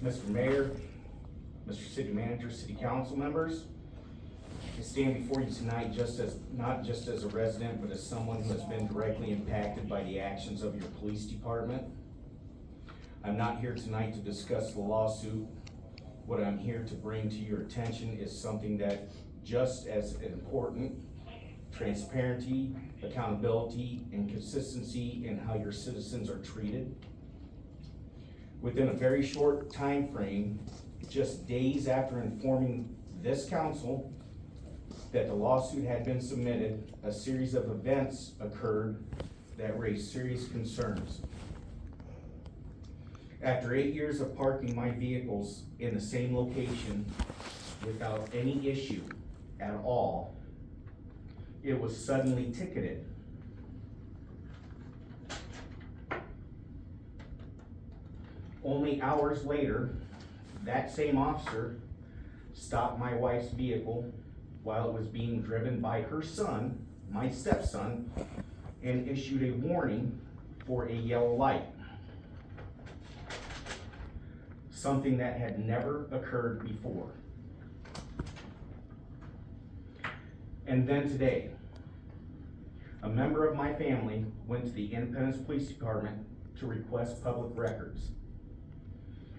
Mr. Mayor, Mr. City Manager, City Council members, I stand before you tonight not just as a resident, but as someone who has been directly impacted by the actions of your police department. I'm not here tonight to discuss the lawsuit. What I'm here to bring to your attention is something that just as important: transparency, accountability, and consistency in how your citizens are treated. Within a very short time frame, just days after informing this council that the lawsuit had been submitted, a series of events occurred that raised serious concerns. After 8 years of parking my vehicles in the same location without any issue at all, it was suddenly ticketed. Only hours later, that same officer stopped my wife's vehicle while it was being driven by her son, my stepson, and issued a warning for a yellow light. Something that had never occurred before. And then today, a member of my family went to the Independence Police Department to request public records.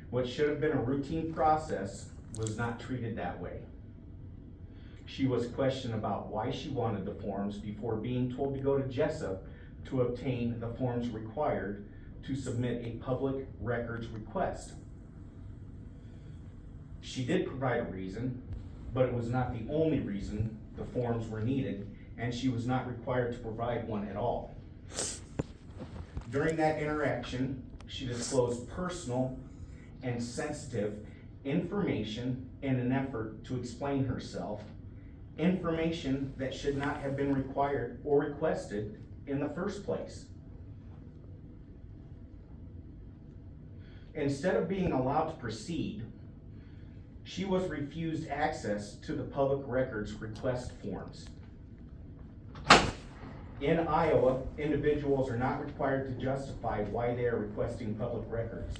What should have been a routine process was not treated that way. She was questioned about why she wanted the forms before being told to go to Jessup to obtain the forms required to submit a public records request. She did provide a reason, but it was not the only reason the forms were needed, and she was not required to provide one at all. During that interaction, she disclosed personal and sensitive information in an effort to explain herself, information that should not have been required or requested in the first place. Instead of being allowed to proceed, she was refused access to the public records request forms. In Iowa, individuals are not required to justify why they are requesting public records.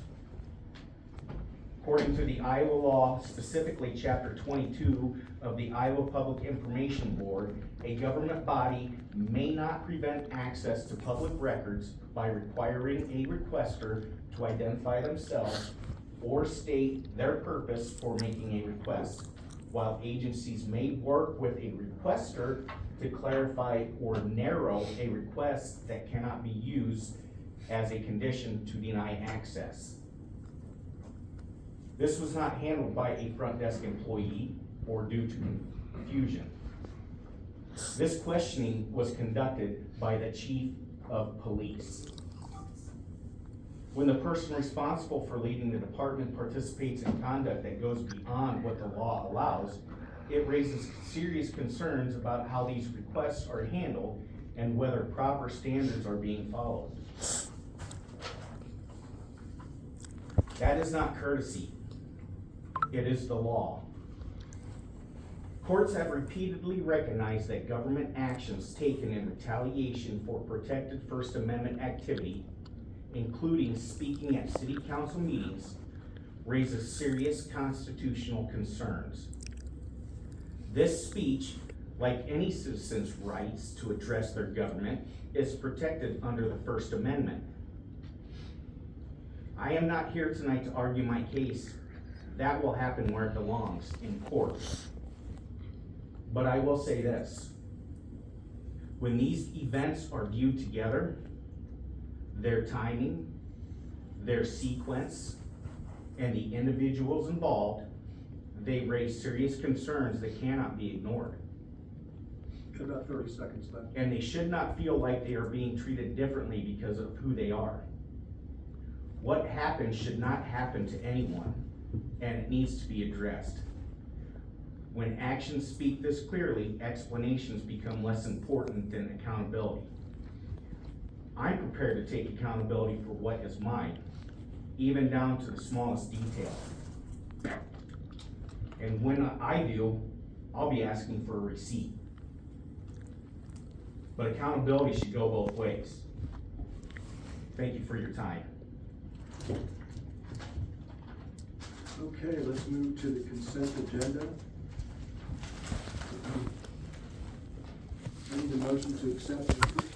According to the Iowa law, specifically Chapter 22 of the Iowa Public Information Board, a government body may not prevent access to public records by requiring a requester to identify themselves or state their purpose for making a request, while agencies may work with a requester to clarify or narrow a request that cannot be used as a condition to deny access. This was not handled by a front desk employee or due to confusion. This questioning was conducted by the chief of police. When the person responsible for leading the department participates in conduct that goes beyond what the law allows, it raises serious concerns about how these requests are handled and whether proper standards are being followed. That is not courtesy. It is the law. Courts have repeatedly recognized that government actions taken in retaliation for protected First Amendment activity, including speaking at city council meetings, raises serious constitutional concerns. This speech, like any citizen's rights to address their government, is protected under the First Amendment. I am not here tonight to argue my case. That will happen where it belongs, in court. But I will say this: when these events are viewed together, their timing, their sequence, and the individuals involved, they raise serious concerns that cannot be ignored. About 30 seconds left. And they should not feel like they are being treated differently because of who they are. What happened should not happen to anyone, and it needs to be addressed. When actions speak this clearly, explanations become less important than accountability. I'm prepared to take accountability for what is mine, even down to the smallest detail. And when I do, I'll be asking for a receipt. But accountability should go both ways. Thank you for your time. Okay, let's move to the consent agenda. I need a motion to accept and approve